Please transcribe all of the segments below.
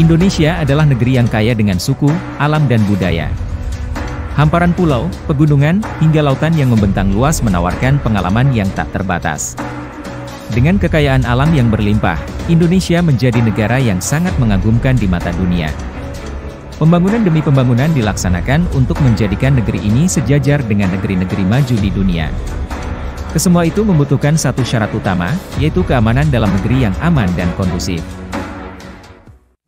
Indonesia adalah negeri yang kaya dengan suku, alam dan budaya. Hamparan pulau, pegunungan, hingga lautan yang membentang luas menawarkan pengalaman yang tak terbatas. Dengan kekayaan alam yang berlimpah, Indonesia menjadi negara yang sangat mengagumkan di mata dunia. Pembangunan demi pembangunan dilaksanakan untuk menjadikan negeri ini sejajar dengan negeri-negeri maju di dunia. Kesemua itu membutuhkan satu syarat utama, yaitu keamanan dalam negeri yang aman dan kondusif.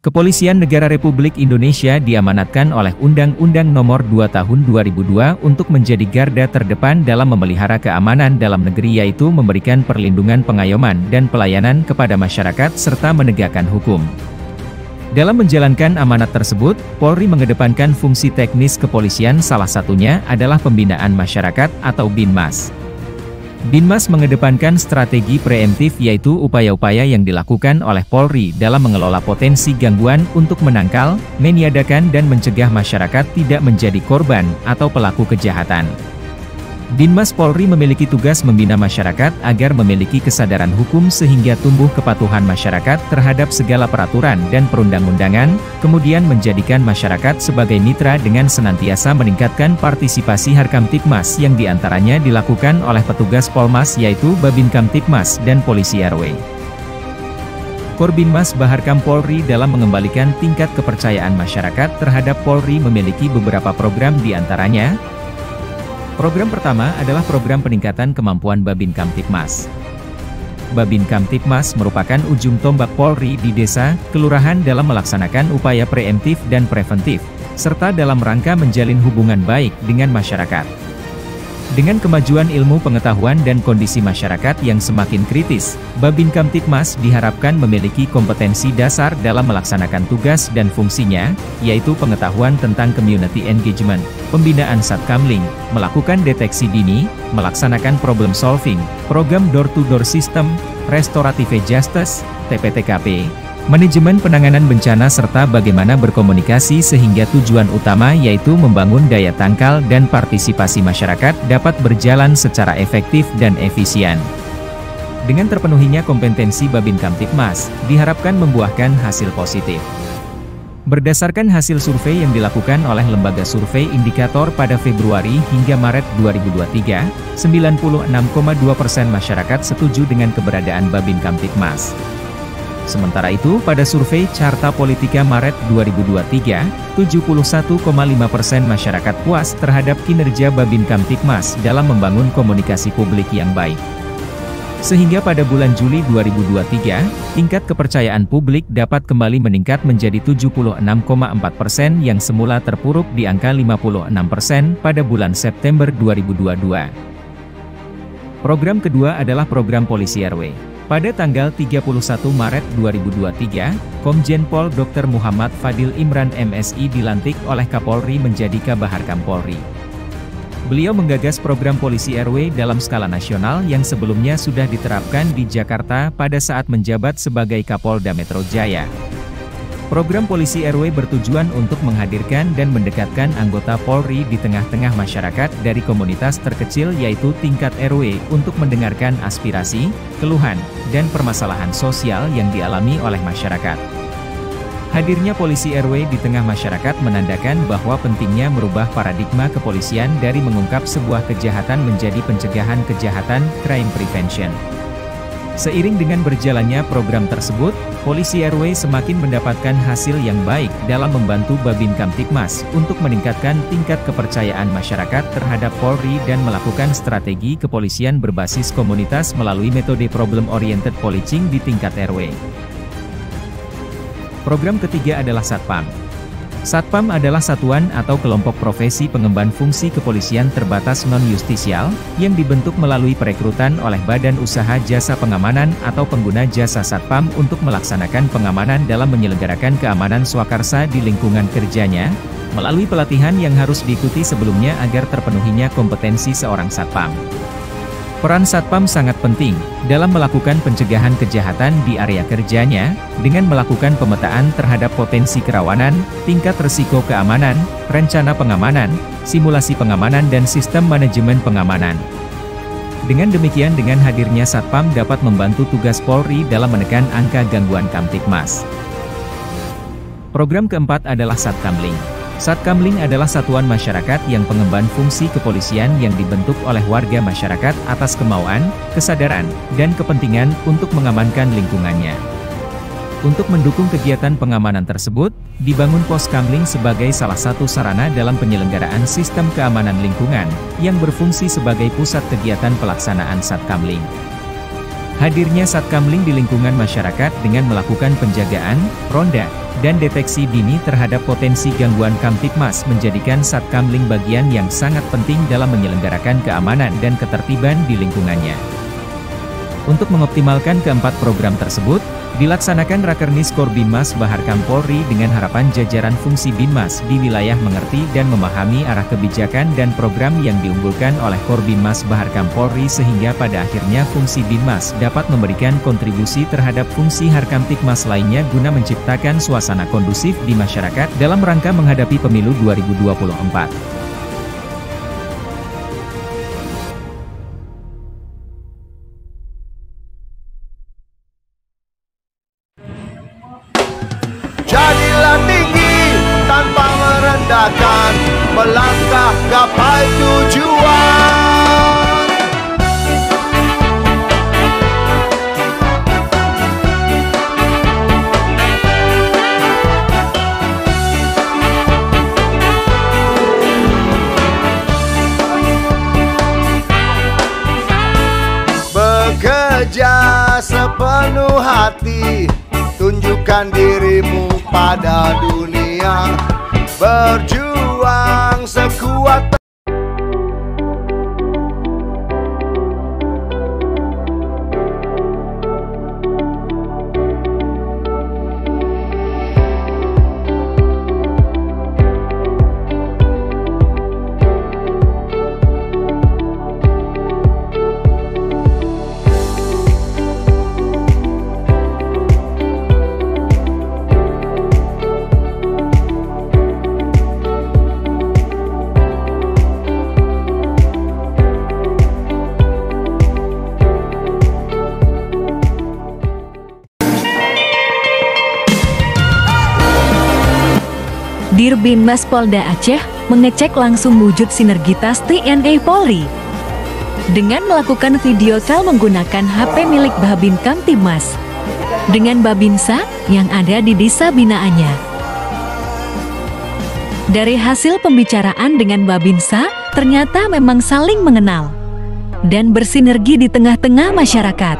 Kepolisian Negara Republik Indonesia diamanatkan oleh Undang-Undang Nomor 2 Tahun 2002 untuk menjadi garda terdepan dalam memelihara keamanan dalam negeri, yaitu memberikan perlindungan, pengayoman, dan pelayanan kepada masyarakat serta menegakkan hukum. Dalam menjalankan amanat tersebut, Polri mengedepankan fungsi teknis kepolisian, salah satunya adalah pembinaan masyarakat atau Binmas. Binmas mengedepankan strategi preemptif, yaitu upaya-upaya yang dilakukan oleh Polri dalam mengelola potensi gangguan untuk menangkal, meniadakan dan mencegah masyarakat tidak menjadi korban atau pelaku kejahatan. Binmas Polri memiliki tugas membina masyarakat agar memiliki kesadaran hukum sehingga tumbuh kepatuhan masyarakat terhadap segala peraturan dan perundang-undangan, kemudian menjadikan masyarakat sebagai mitra dengan senantiasa meningkatkan partisipasi Harkamtibmas yang diantaranya dilakukan oleh petugas Polmas, yaitu Babin Kamtibmas dan Polisi RW. Korbinmas Baharkam Polri dalam mengembalikan tingkat kepercayaan masyarakat terhadap Polri memiliki beberapa program, diantaranya: program pertama adalah program peningkatan kemampuan Babin Kamtibmas. Babin Kamtibmas merupakan ujung tombak Polri di desa, kelurahan dalam melaksanakan upaya preemptif dan preventif, serta dalam rangka menjalin hubungan baik dengan masyarakat. Dengan kemajuan ilmu pengetahuan dan kondisi masyarakat yang semakin kritis, Babin Kamtibmas diharapkan memiliki kompetensi dasar dalam melaksanakan tugas dan fungsinya, yaitu pengetahuan tentang community engagement, pembinaan satkamling, melakukan deteksi dini, melaksanakan problem solving, program door-to-door system, restorative justice, TPTKP, manajemen penanganan bencana serta bagaimana berkomunikasi sehingga tujuan utama yaitu membangun daya tangkal dan partisipasi masyarakat dapat berjalan secara efektif dan efisien. Dengan terpenuhinya kompetensi Babin Kamtibmas, diharapkan membuahkan hasil positif. Berdasarkan hasil survei yang dilakukan oleh Lembaga Survei Indikator pada Februari hingga Maret 2023, 96,2% masyarakat setuju dengan keberadaan Babin Kamtibmas. Sementara itu, pada survei Carta Politika Maret 2023, 71,5% masyarakat puas terhadap kinerja Babin Kamtibmas dalam membangun komunikasi publik yang baik. Sehingga pada bulan Juli 2023, tingkat kepercayaan publik dapat kembali meningkat menjadi 76,4% yang semula terpuruk di angka 56% pada bulan September 2022. Program kedua adalah program Polisi RW. Pada tanggal 31 Maret 2023, Komjen Pol Dr. Muhammad Fadil Imran MSI dilantik oleh Kapolri menjadi Kabaharkam Polri. Beliau menggagas program Polisi RW dalam skala nasional yang sebelumnya sudah diterapkan di Jakarta pada saat menjabat sebagai Kapolda Metro Jaya. Program Polisi RW bertujuan untuk menghadirkan dan mendekatkan anggota Polri di tengah-tengah masyarakat dari komunitas terkecil yaitu tingkat RW untuk mendengarkan aspirasi, keluhan, dan permasalahan sosial yang dialami oleh masyarakat. Hadirnya Polisi RW di tengah masyarakat menandakan bahwa pentingnya merubah paradigma kepolisian dari mengungkap sebuah kejahatan menjadi pencegahan kejahatan, crime prevention. Seiring dengan berjalannya program tersebut, Polisi RW semakin mendapatkan hasil yang baik dalam membantu Babin Kamtibmas untuk meningkatkan tingkat kepercayaan masyarakat terhadap Polri dan melakukan strategi kepolisian berbasis komunitas melalui metode problem-oriented policing di tingkat RW. Program ketiga adalah Satpam. Satpam adalah satuan atau kelompok profesi pengemban fungsi kepolisian terbatas non-justisial, yang dibentuk melalui perekrutan oleh Badan Usaha Jasa Pengamanan atau pengguna jasa Satpam untuk melaksanakan pengamanan dalam menyelenggarakan keamanan swakarsa di lingkungan kerjanya, melalui pelatihan yang harus diikuti sebelumnya agar terpenuhinya kompetensi seorang Satpam. Peran Satpam sangat penting dalam melakukan pencegahan kejahatan di area kerjanya, dengan melakukan pemetaan terhadap potensi kerawanan, tingkat risiko keamanan, rencana pengamanan, simulasi pengamanan dan sistem manajemen pengamanan. Dengan demikian, dengan hadirnya Satpam dapat membantu tugas Polri dalam menekan angka gangguan Kamtibmas. Program keempat adalah Satkamling. Satkamling adalah satuan masyarakat yang pengemban fungsi kepolisian yang dibentuk oleh warga masyarakat atas kemauan, kesadaran, dan kepentingan untuk mengamankan lingkungannya. Untuk mendukung kegiatan pengamanan tersebut, dibangun Pos Kamling sebagai salah satu sarana dalam penyelenggaraan sistem keamanan lingkungan, yang berfungsi sebagai pusat kegiatan pelaksanaan Satkamling. Hadirnya Satkamling di lingkungan masyarakat dengan melakukan penjagaan, ronda, dan deteksi dini terhadap potensi gangguan Kamtibmas menjadikan Satkamling bagian yang sangat penting dalam menyelenggarakan keamanan dan ketertiban di lingkungannya. Untuk mengoptimalkan keempat program tersebut, dilaksanakan Rakernis Korbinmas Baharkam Polri dengan harapan jajaran fungsi Binmas di wilayah mengerti dan memahami arah kebijakan dan program yang diunggulkan oleh Korbinmas Baharkam Polri sehingga pada akhirnya fungsi Binmas dapat memberikan kontribusi terhadap fungsi Harkamtibmas lainnya guna menciptakan suasana kondusif di masyarakat dalam rangka menghadapi pemilu 2024. Jadilah tinggi tanpa merendahkan, melangkah gapai tujuan. Bekerja sepenuh hati, tunjukkan dirimu pada dunia, berjuang sekuat. Dirbinmas Polda Aceh mengecek langsung wujud sinergitas TNI Polri dengan melakukan video call menggunakan HP milik Babin Kamtibmas dengan Babinsa yang ada di desa binaannya. Dari hasil pembicaraan dengan Babinsa, ternyata memang saling mengenal dan bersinergi di tengah-tengah masyarakat.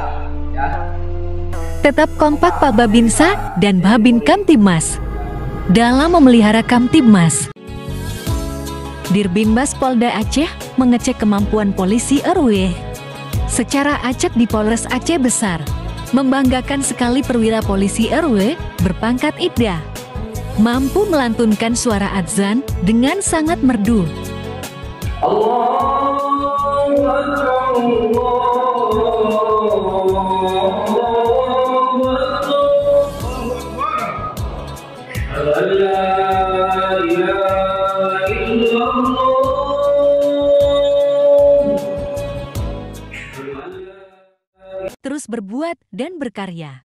Tetap kompak Pak Babinsa dan Babin Kamtibmas dalam memelihara Kamtibmas. Dirbinmas Polda Aceh mengecek kemampuan polisi RW secara acak di Polres Aceh Besar. Membanggakan sekali perwira polisi RW berpangkat Ibda, mampu melantunkan suara adzan dengan sangat merdu. Allahu Akbar. Terus berbuat dan berkarya.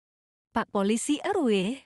Pak Polisi RW